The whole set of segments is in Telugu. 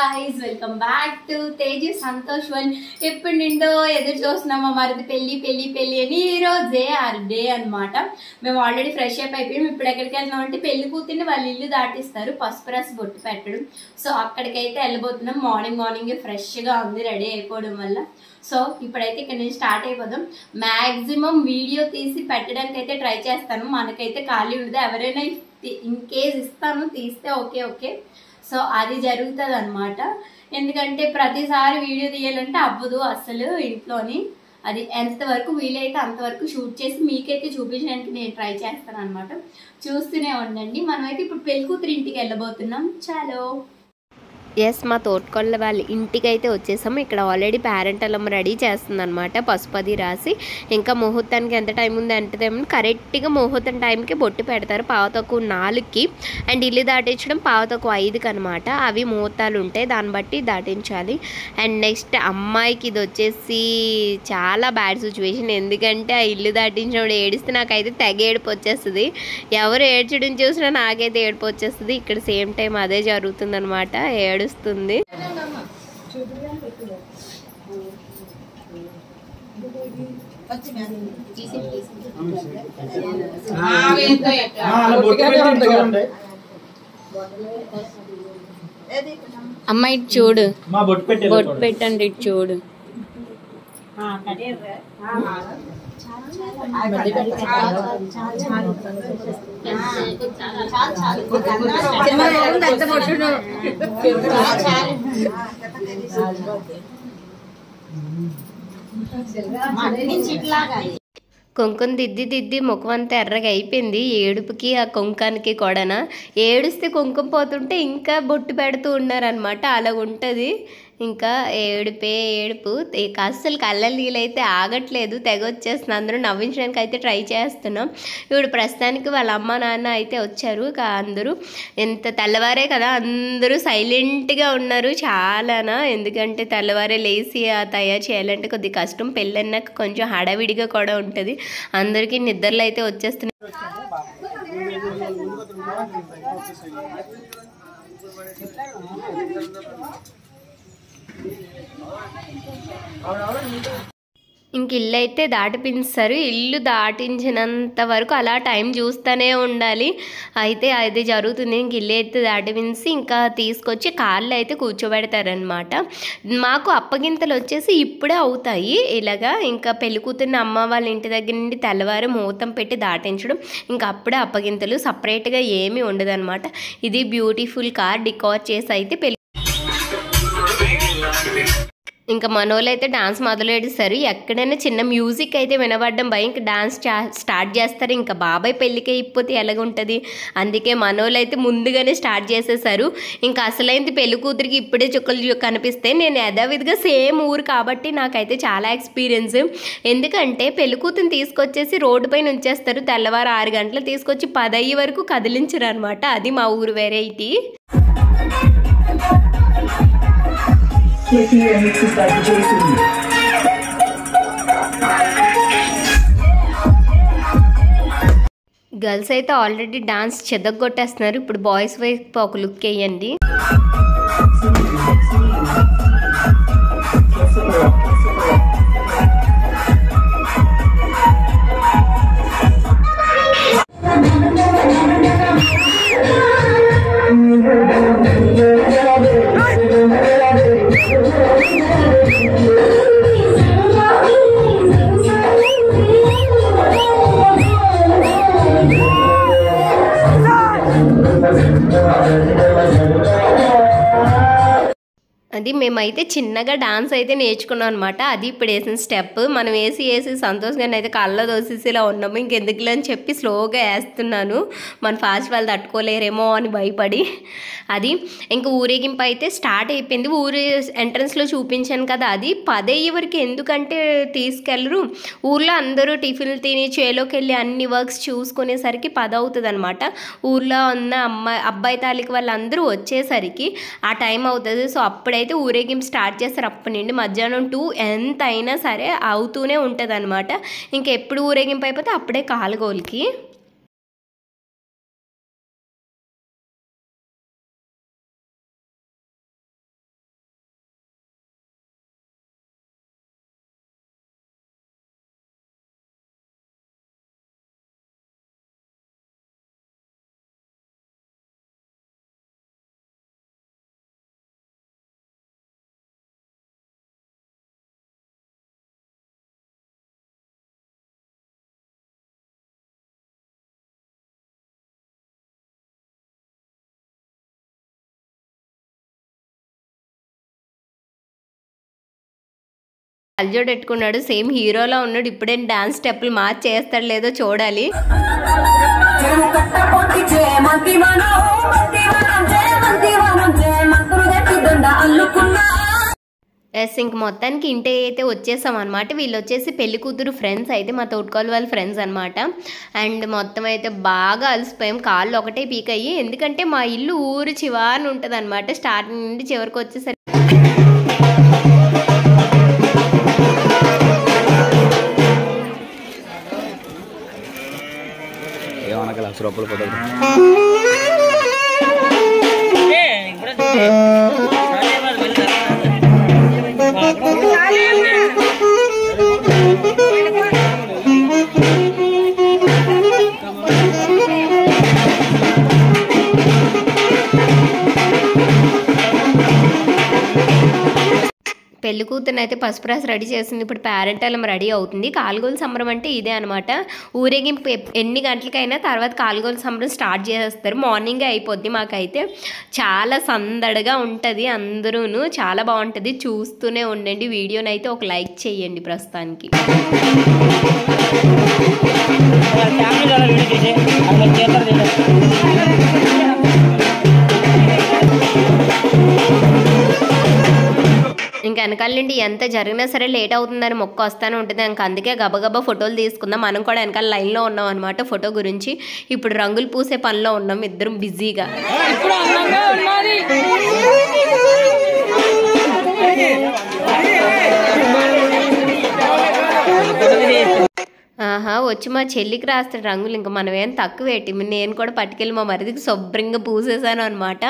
guys, welcome back to Teju Santosh One. ఎప్పుడు నిండో ఎదురు చూస్తున్నాము మరిది పెళ్లి అని ఈ రోజే ఆ డే అన్నమాట. మేము ఆల్రెడీ ఫ్రెష్ అప్ అయిపోయాం. ఇప్పుడు ఎక్కడికి వెళ్తున్నాం అంటే పెళ్లి కూతుర్ని వాళ్ళ ఇల్లు దాటిస్తారు, పసుపు రాసి బొట్టు పెట్టడం. సో అక్కడికైతే వెళ్ళబోతున్నాం. మార్నింగ్ ఫ్రెష్ గా ఉంది రెడీ అయిపోవడం వల్ల. సో ఇప్పుడైతే ఇక్కడ నుంచి స్టార్ట్ అయిపోదాం. మాక్సిమం వీడియో తీసి పెట్టడానికి అయితే ట్రై చేస్తాను. మనకైతే ఖాళీ ఉండదు. ఎవరైనా ఇన్ కేస్ ఇస్తాను తీస్తే ఓకే. సో అది జరుగుతుంది అనమాట. ఎందుకంటే ప్రతిసారి వీడియో తీయాలంటే అవ్వదు అసలు ఇంట్లోని. అది ఎంతవరకు వీలైతే అంతవరకు షూట్ చేసి మీకైతే చూపించడానికి నేను ట్రై చేస్తాను అనమాట. చూస్తూనే ఉండండి. మనమైతే ఇప్పుడు పెళ్లి కూతురు ఇంటికి వెళ్ళబోతున్నాం. చాలో ఎస్, మా తోటకొల్ల వాళ్ళ ఇంటికి అయితే వచ్చేసాము. ఇక్కడ ఆల్రెడీ పేరెంటలం రెడీ చేస్తుంది అనమాట, పసుపది రాసి. ఇంకా ముహూర్తానికి ఎంత టైం ఉంది అంటే కరెక్ట్గా ముహూర్తం టైంకి బొట్టు పెడతారు. పావుతక్కువ 4కి అండ్ ఇల్లు దాటించడం పావుతక్కువ 5కి అనమాట. అవి ముహూర్తాలు ఉంటాయి, దాన్ని బట్టి దాటించాలి. అండ్ నెక్స్ట్ అమ్మాయికి ఇది వచ్చేసి చాలా బ్యాడ్ సిచ్యువేషన్. ఎందుకంటే ఆ ఇల్లు దాటించినప్పుడు ఏడిస్తే నాకైతే తెగ ఏడుపు వచ్చేస్తుంది. ఎవరు ఏడ్చడం చూసినా నాకైతే ఏడుపు వచ్చేస్తుంది. ఇక్కడ సేమ్ టైం అదే జరుగుతుంది అనమాట, ఏడుస్తుంది. అమ్మాయి చూడు, బొట్టు పెట్టండి చూడు. కుంకుమ దిద్ది ముఖం అంతా ఎర్రగా అయిపోయింది ఏడుపుకి, ఆ కుంకానికి కూడానా. ఏడుస్తే కుంకుమ పోతుంటే ఇంకా బొట్టు పెడుతూ ఉన్నారనమాట. అలా ఉంటుంది. ఇంకా ఏడుపు అస్సలు కళ్ళ నీళ్ళైతే ఆగట్లేదు, తెగ వచ్చేస్తుంది. అందరూ నవ్వించడానికి అయితే ట్రై చేస్తున్నాం. ఇప్పుడు ప్రస్తుతానికి వాళ్ళ అమ్మ నాన్న అయితే వచ్చారు. అందరూ ఎంత తెల్లవారే కదా, అందరూ సైలెంట్గా ఉన్నారు చాలానా. ఎందుకంటే తెల్లవారే లేచి తయారు చేయాలంటే కొద్దిగా కష్టం. పెళ్ళన్నాక కొంచెం హడావిడిగా కూడా ఉంటుంది. అందరికీ నిద్రలు అయితే వచ్చేస్తున్నాయి. ఇంక ఇల్లు అయితే దాటిపించారు. ఇల్లు దాటించినంత వరకు అలా టైం చూస్తూనే ఉండాలి. అయితే అది జరుగుతుంది. ఇంక ఇల్లు అయితే దాటిపించి ఇంకా తీసుకొచ్చి కార్లో అయితే కూర్చోబెడతారనమాట. మాకు అప్పగింతలు వచ్చేసి ఇప్పుడే అవుతాయి. ఇలాగా ఇంకా పెళ్లి కూతుర్ని అమ్మ వాళ్ళ ఇంటి దగ్గర నుండి తెల్లవారు ముహూర్తం పెట్టి దాటించడం, ఇంకా అప్పుడే అప్పగింతలు. సపరేట్గా ఏమీ ఉండదన్నమాట. ఇది బ్యూటిఫుల్ కార్ డెకోర్ చేసి అయితే ఇంకా మనోళ్ళు అయితే డాన్స్ మొదలెడేస్తారు. ఎక్కడైనా చిన్న మ్యూజిక్ అయితే వినబడడం భయం, ఇంకా డాన్స్ స్టార్ట్ చేస్తారు. ఇంకా బాబాయ్ పెళ్ళికి అయిపోతే ఎలాగుంటుంది, అందుకే మనోళ్ళు అయితే ముందుగానే స్టార్ట్ చేసేసారు. ఇంకా అసలైంది పెళ్లి కూతురికి ఇప్పుడే చుక్కలు కనిపిస్తే నేను యథావిధిగా సేమ్ ఊరు కాబట్టి నాకైతే చాలా ఎక్స్పీరియన్స్. ఎందుకంటే పెళ్లి కూతురిని తీసుకొచ్చేసి రోడ్డు పైన ఉంచేస్తారు. తెల్లవారు 6 గంటలు తీసుకొచ్చి 10 అయ్యే వరకు కదిలించరు అనమాట. అది మా ఊరు వెరైటీ. గర్ల్స్ అయితే ఆల్రెడీ డాన్స్ చెదగొట్టేస్తున్నారు. ఇప్పుడు బాయ్స్ వైపు ఒక లుక్ వేయండి. అది మేమైతే చిన్నగా డాన్స్ అయితే నేర్చుకున్నాం అనమాట. అది ఇప్పుడు వేసిన స్టెప్. మనం వేసి సంతోష్ గారిని అయితే కళ్ళ దోసేసిలా ఉన్నాము. ఇంకెందుకులే అని చెప్పి స్లోగా వేస్తున్నాను. మన ఫాస్ట్ వాళ్ళు తట్టుకోలేరేమో అని భయపడి. అది ఇంకా ఊరేగింపు అయితే స్టార్ట్ అయిపోయింది. ఊరు ఎంట్రన్స్లో చూపించాను కదా, అది 10 అయ్యే వరకు. ఎందుకంటే తీసుకెళ్ళరు. ఊర్లో అందరూ టిఫిన్లు తిని చేలోకి వెళ్ళి అన్ని వర్క్స్ చూసుకునేసరికి 10 అవుతుంది అనమాట. ఊర్లో ఉన్న అబ్బాయి తాలికి వాళ్ళందరూ వచ్చేసరికి ఆ టైం అవుతుంది. సో అప్పుడైతే ఊరేగింపు స్టార్ట్ చేస్తారు. అప్పటి నుండి మధ్యాహ్నం 2 ఎంత అయినా సరే అవుతూనే ఉంటుంది అనమాట. ఇంకెప్పుడు ఊరేగింపు అయిపోతే అప్పుడే కాలుగోలికి. కళ్ళజోడు పెట్టుకున్నాడు, సేమ్ హీరోలో ఉన్నాడు. ఇప్పుడే డాన్స్ స్టెప్పులు మార్చి చేస్తాడు లేదో చూడాలి. ఎస్, ఇంక మొత్తానికి ఇంటి అయితే వచ్చేసాం అనమాట. వీళ్ళు వచ్చేసి పెళ్లి కూతురు ఫ్రెండ్స్, అయితే మా తోటకోలు వాళ్ళ ఫ్రెండ్స్ అనమాట. అండ్ మొత్తం అయితే బాగా అలసిపోయాం, కాళ్ళు ఒకటే పీక్ అయ్యి. ఎందుకంటే మా ఇల్లు ఊరు చివరన ఉంటుంది అనమాట. స్టార్టింగ్ నుండి చివరికి వచ్చేసరికి పెళ్లి కూతురుని అయితే పసుపు రాసి రెడీ చేసింది. ఇప్పుడు పేరెంటాలం రెడీ అవుతుంది. కాలుగోలు సంబరం అంటే ఇదే అనమాట. ఊరేగింపు ఎన్ని గంటలకైనా తర్వాత కాలుగోలు సంబరం స్టార్ట్ చేసేస్తారు. మార్నింగే అయిపోద్ది. మాకైతే చాలా సందడిగా ఉంటుంది, అందరూను చాలా బాగుంటుంది. చూస్తూనే ఉండండి. వీడియోని అయితే ఒక లైక్ చేయండి. ప్రస్తుతానికి ఇంకా వెనకాల నుండి ఎంత జరిగినా సరే లేట్ అవుతుందని మొక్క వస్తూనే ఉంటుంది. ఇంకా అందుకే గబగబా ఫోటోలు తీసుకుందాం. మనం కూడా వెనకాల లైన్లో ఉన్నాం అనమాట ఫోటో గురించి. ఇప్పుడు రంగులు పూసే పనిలో ఉన్నాం ఇద్దరం బిజీగా. ఆహా, వచ్చి మా చెల్లికి రాస్తాడు రంగులు. ఇంకా మనం ఏం తక్కువ పెట్టి నేను కూడా పట్టుకెళ్ళి మా మరిదికి శుభ్రంగా పూసేసాను అనమాట.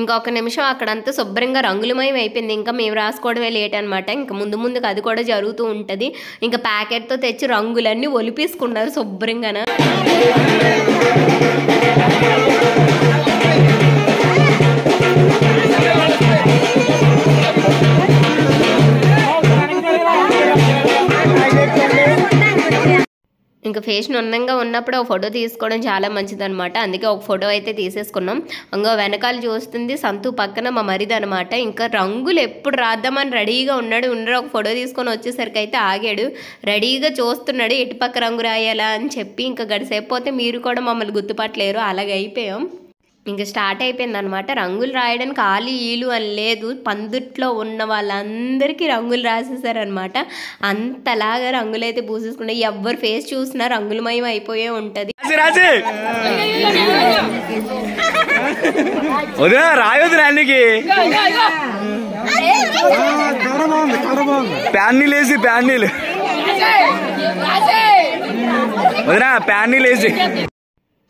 ఇంకొక నిమిషం అక్కడంతా శుభ్రంగా రంగులమయం అయిపోయింది. ఇంకా మేము రాసుకోవడమే లేట్ అనమాట. ఇంకా ముందుకు అది కూడా జరుగుతూ ఉంటుంది. ఇంకా ప్యాకెట్తో తెచ్చి రంగులన్నీ ఒలిపేసుకున్నారు శుభ్రంగా. ఇంకా ఫేస్ అందంగా ఉన్నప్పుడు ఒక ఫోటో తీసుకోవడం చాలా మంచిది అనమాట. అందుకే ఒక ఫోటో అయితే తీసేసుకున్నాం. ఇంకో వెనకాల చూస్తుంది సంతు పక్కన మా మరిది అనమాట. ఇంకా రంగులు ఎప్పుడు రాద్దామని రెడీగా ఉన్నాడు. ఒక ఫోటో తీసుకొని వచ్చేసరికి అయితే ఆగాడు. రెడీగా చూస్తున్నాడు ఎటు పక్క రంగు రాయాలా అని చెప్పి. ఇంకా గడిసేపు పోతే మీరు కూడా మమ్మల్ని గుర్తుపట్టలేరు, అలాగే అయిపోయాం. ఇంకా స్టార్ట్ అయిపోయింది అనమాట. రంగులు రాయడానికి ఆలు ఈలు అని లేదు. పందుట్లో ఉన్న వాళ్ళందరికీ రంగులు రాసేసారనమాట. అంతలాగా రంగులు అయితే పూసేసుకుంటే ఎవరు ఫేస్ చూసినా రంగులమయం అయిపోయే ఉంటుంది.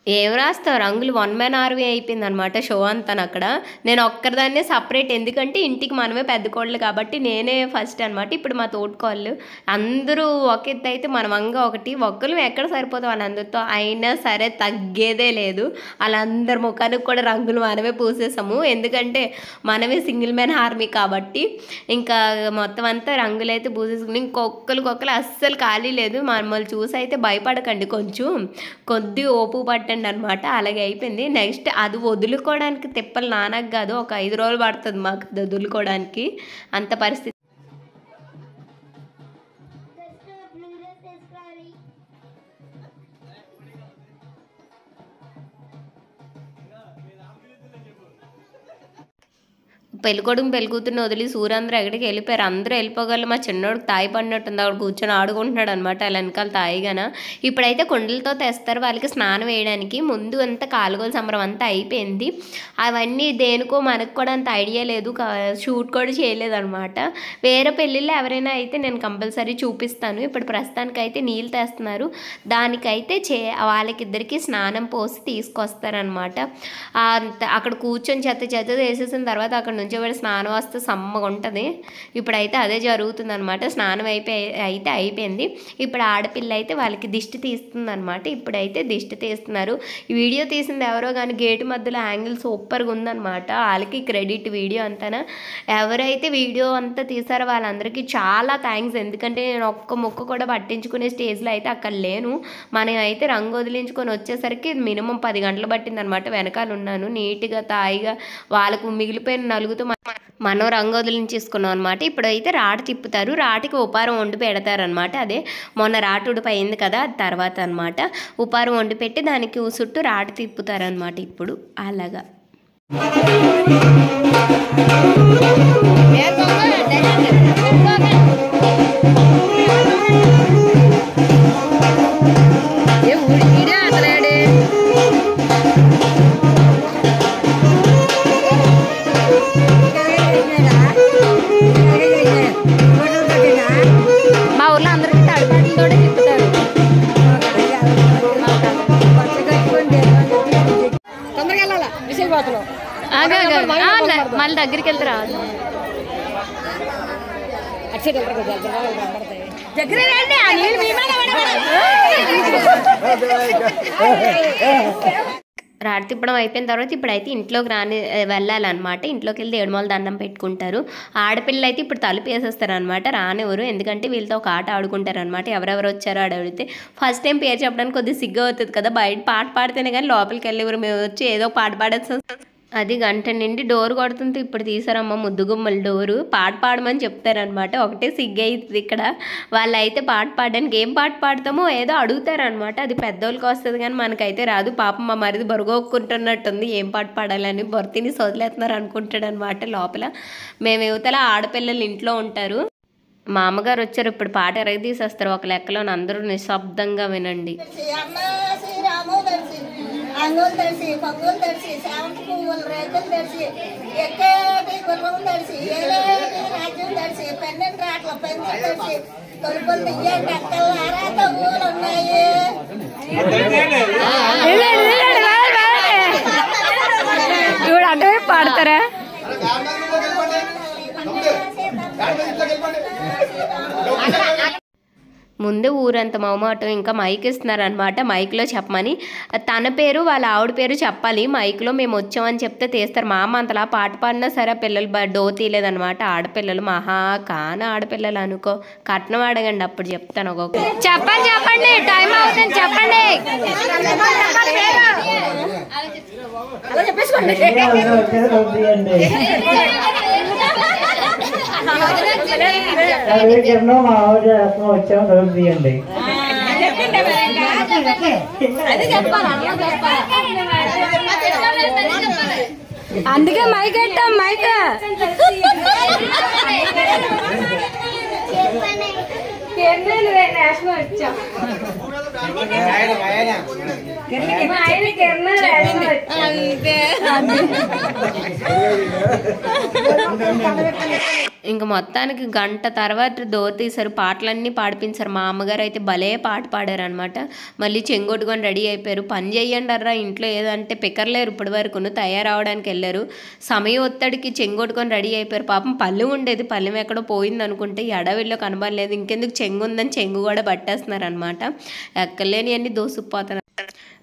ఏం రాస్తావు, రంగులు 1/6 అయిపోయింది అనమాట షో అంతా. అక్కడ నేను ఒక్కరిదాన్నే సపరేట్, ఎందుకంటే ఇంటికి మనమే పెద్ద కోళ్ళు కాబట్టి నేనే ఫస్ట్ అనమాట. ఇప్పుడు మా తోటకోళ్ళు అందరూ ఒక ఎత్తు అయితే మనమంగా ఒక్కరు ఎక్కడ సరిపోతాం వాళ్ళందరితో. అయినా సరే తగ్గేదే లేదు. వాళ్ళందరి ముఖానికి కూడా రంగులు మనమే పూసేసాము, ఎందుకంటే మనమే సింగిల్ మ్యాన్ ఆర్మీ కాబట్టి. ఇంకా మొత్తం అంతా రంగులు అయితే పూసేసుకుని ఇంకొకరు అస్సలు ఖాళీ లేదు. మమ్మల్ని చూసి అయితే భయపడకండి, కొద్ది ఓపు పట్ట అనమాట. అలాగే అయిపోయింది. నెక్స్ట్ అది వదులుకోవడానికి తిప్పలు నానకు కాదు, ఒక 5 రోజులు పడుతుంది మాకు అది వదులుకోవడానికి, అంత పరిస్థితి. పెళ్ళికొడుకు పెళ్ళికూతురుని వదిలి సూర్యాంధ్ర ఎక్కడికి వెళ్ళిపోయారు. అందరూ వెళ్ళిపోగలరు. మా చిన్నోడికి తాయి పడినట్టుంది, అక్కడ కూర్చొని ఆడుకుంటున్నాడు అనమాట వాళ్ళ వెనకాల తాయిగాన. ఇప్పుడైతే కుండలతో తెస్తారు వాళ్ళకి స్నానం వేయడానికి. ముందు అంతా కాలుగోలు సంబరం అంతా అయిపోయింది. అవన్నీ దేనికో మనకు కూడా అంత ఐడియా లేదు, షూట్ కూడా చేయలేదు అనమాట. వేరే పెళ్ళిళ్ళు ఎవరైనా అయితే నేను కంపల్సరీ చూపిస్తాను. ఇప్పుడు ప్రస్తుతానికి అయితే నీళ్ళు తెస్తున్నారు. దానికైతే వాళ్ళకిద్దరికి స్నానం పోసి తీసుకొస్తారనమాట. అక్కడ కూర్చొని చెత్త వేసేసిన తర్వాత అక్కడ నుంచి వాడి స్నానం వస్తే సమ్మగా ఉంటుంది. ఇప్పుడైతే అదే జరుగుతుంది అనమాట. స్నానం అయితే అయిపోయింది. ఇప్పుడు ఆడపిల్ల అయితే వాళ్ళకి దిష్టి తీస్తుంది అనమాట. ఇప్పుడైతే దిష్టి తీస్తున్నారు. ఈ వీడియో తీసింది ఎవరో కానీ గేటు మధ్యలో యాంగిల్ సూపర్గా ఉందన్నమాట. వాళ్ళకి క్రెడిట్ వీడియో అంతా. ఎవరైతే వీడియో అంతా తీసారో వాళ్ళందరికీ చాలా థ్యాంక్స్. ఎందుకంటే నేను ఒక్క ముక్క కూడా పట్టించుకునే స్టేజ్లో అయితే అక్కడ లేను. మనం అయితే రంగు వదిలించుకొని వచ్చేసరికి మినిమం 10 గంటలు పట్టిందనమాట. వెనకాల ఉన్నాను నీట్గా తాయిగా వాళ్ళకు మిగిలిపోయిన నలుగుతో చుట్టూ మనం రంగోదులించేసుకున్నాం అనమాట. ఇప్పుడైతే రాట తిప్పుతారు, రాటికి ఉపారం వండి పెడతారనమాట. అదే మొన్న రాట ఉడిపోయింది కదా, అది తర్వాత అనమాట. ఉపారం వండి పెట్టి దానికి చుట్టూ రాట తిప్పుతారనమాట. ఇప్పుడు అలాగా మా ఊర్లో అందరికీ తడిపాటలతో తిప్పుతారు. మళ్ళీ దగ్గరికి వెళ్తారా రాట తిప్పడం అయిపోయిన తర్వాత ఇప్పుడైతే ఇంట్లోకి వెళ్ళాలన్నమాట. ఇంట్లోకి వెళ్ళి ఏడుమూల దండం పెట్టుకుంటారు. ఆడపిల్లలు అయితే ఇప్పుడు తలుపు వేసేస్తారు అనమాట, రానివ్వరు. ఎందుకంటే వీళ్ళతో ఒక ఆట ఆడుకుంటారు అనమాట. ఎవరెవరు వచ్చారో అడిగితే ఫస్ట్ టైం పేరు చెప్పడానికి కొద్దిగా సిగ్గు అవుతుంది కదా, బయట పాట పాడితేనే కానీ లోపలికి వెళ్ళేవారు. మేము వచ్చి ఏదో పాట పాడేస్తాం. అది గంట నిండి డోర్ కొడుతుంటే ఇప్పుడు తీసారమ్మ ముద్దుగుమ్మల డోరు. పాట పాడమని చెప్తారనమాట. ఒకటే సిగ్గు అవుతుంది ఇక్కడ. వాళ్ళు అయితే పాట పాడడానికి ఏం పాట పాడతామో ఏదో అడుగుతారనమాట. అది పెద్దోళ్ళకి వస్తుంది కానీ మనకైతే రాదు. పాపం మా మరిది బొరగొక్కుంటున్నట్టుంది, ఏం పాట పాడాలని బొర్తిని సొదిలేస్తున్నారు అనుకుంటాడు అనమాట లోపల. మేము యువతల ఆడపిల్లలు ఇంట్లో ఉంటారు. మా అమ్మగారు వచ్చారు, ఇప్పుడు పాట ఎరగదీసేస్తారు ఒక లెక్కలో. అందరూ నిశ్శబ్దంగా వినండి. అంగులు తడిసి పగ్గులు తడిసి శాంతి పువ్వులు రేకులు తడిసి ఎక్కేటి గుర్రం తడిసి ఏలేటి రాజ్యం తడిసి పెన్నెండు రాట్ల పెంచి తడిసి తొలుపులు తీయండి అక్కలారా తవ్వులు ఉన్నాయి. ఇప్పుడు అంటే పాడతారా? ముందే ఊరంత మొహమాటం. ఇంకా మైక్ ఇస్తున్నారనమాట, మైక్లో చెప్పమని. తన పేరు వాళ్ళ ఆవిడ పేరు చెప్పాలి మైక్లో. మేము వచ్చామని చెప్తే తీస్తారు. మా అమ్మ అంతలా పాట పాడినా సరే పిల్లలు డో తీయలేదనమాట. ఆడపిల్లలు మహా కాన ఆడపిల్లలు అనుకో. కట్నం అడగండి అప్పుడు చెప్తాను. ఒక్కొక్క చెప్పండి టైం అవుతుంది చెప్పండి. అందుకే మైక్ పెట్టాం. మైక్ వచ్చాం. ఇంక మొత్తానికి గంట తర్వాత డోర్ తీశారు, పాటలన్నీ పాడిపించారు. మా అమ్మగారు అయితే భలే పాట పాడారు అనమాట. మళ్ళీ చెంగొట్టుకొని రెడీ అయిపోయారు. పని చేయండి అర్రా ఇంట్లో ఏదంటే పికర్లేరు ఇప్పటి వరకు, తయారవడానికి వెళ్ళారు. సమయం ఒత్తడికి చెంగొట్టుకొని రెడీ అయిపోయారు. పాపం పళ్ళు ఉండేది, పళ్ళెం ఎక్కడో పోయింది అనుకుంటే ఈ అడవిలో కనబడలేదు. ఇంకెందుకు చెంగు ఉందని చెంగు కూడా పట్టేస్తున్నారు అనమాట. ఎక్కలేని అన్ని దోసుకుపోతున్నారు.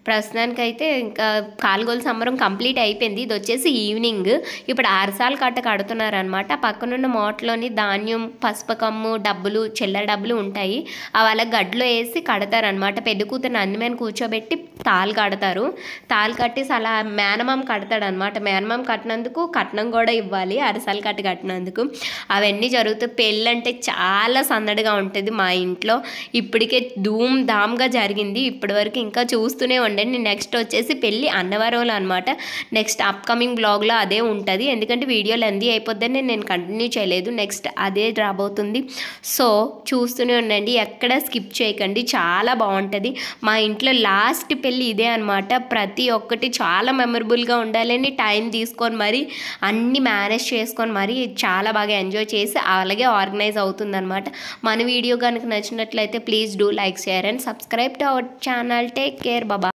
ప్రస్తుతానికైతే ఇంకా కాలుగోలు సంబరం కంప్లీట్ అయిపోయింది. ఇది వచ్చేసి ఈవినింగ్. ఇప్పుడు అరసాల కట్ట కడుతున్నారనమాట. పక్కనున్న మోటలోని ధాన్యం, పసుపు కమ్ము డబ్బులు, చిల్లర డబ్బులు ఉంటాయి. అవి అలా గడ్డలో వేసి కడతారనమాట. పెద్ద కూతురు అన్నమైన కూర్చోబెట్టి తాళ్ళు కడతారు. తాళ్ళు కట్టేసి అలా మేనమామ కడతాడనమాట. మేనమామ కట్టినందుకు కట్నం కూడా ఇవ్వాలి, అరసాల కట్ట కట్టినందుకు. అవన్నీ జరుగుతాయి. పెళ్ళి అంటే చాలా సందడిగా ఉంటుంది మా ఇంట్లో. ఇప్పటికే ధూమ్ ధామ్గా జరిగింది. ఇప్పటి వరకు ఇంకా చూస్తూనే ఉండండి. నెక్స్ట్ వచ్చేసి పెళ్ళి అన్నవరంలో అనమాట. నెక్స్ట్ అప్కమింగ్ బ్లాగ్లో అదే ఉంటుంది. ఎందుకంటే వీడియో లెందీ అయిపోద్దని నేను కంటిన్యూ చేయలేదు. నెక్స్ట్ అదే రాబోతుంది. సో చూస్తూనే ఉండండి, ఎక్కడ స్కిప్ చేయకండి, చాలా బాగుంటుంది. మా ఇంట్లో లాస్ట్ పెళ్ళి ఇదే అనమాట. ప్రతి ఒక్కటి చాలా మెమరబుల్గా ఉండాలని టైం తీసుకొని మరి అన్నీ మేనేజ్ చేసుకొని మరి చాలా బాగా ఎంజాయ్ చేసి అలాగే ఆర్గనైజ్ అవుతుందన్నమాట. మన వీడియో కనుక నచ్చినట్లయితే please do like, share and subscribe to our channel. Take care, Baba.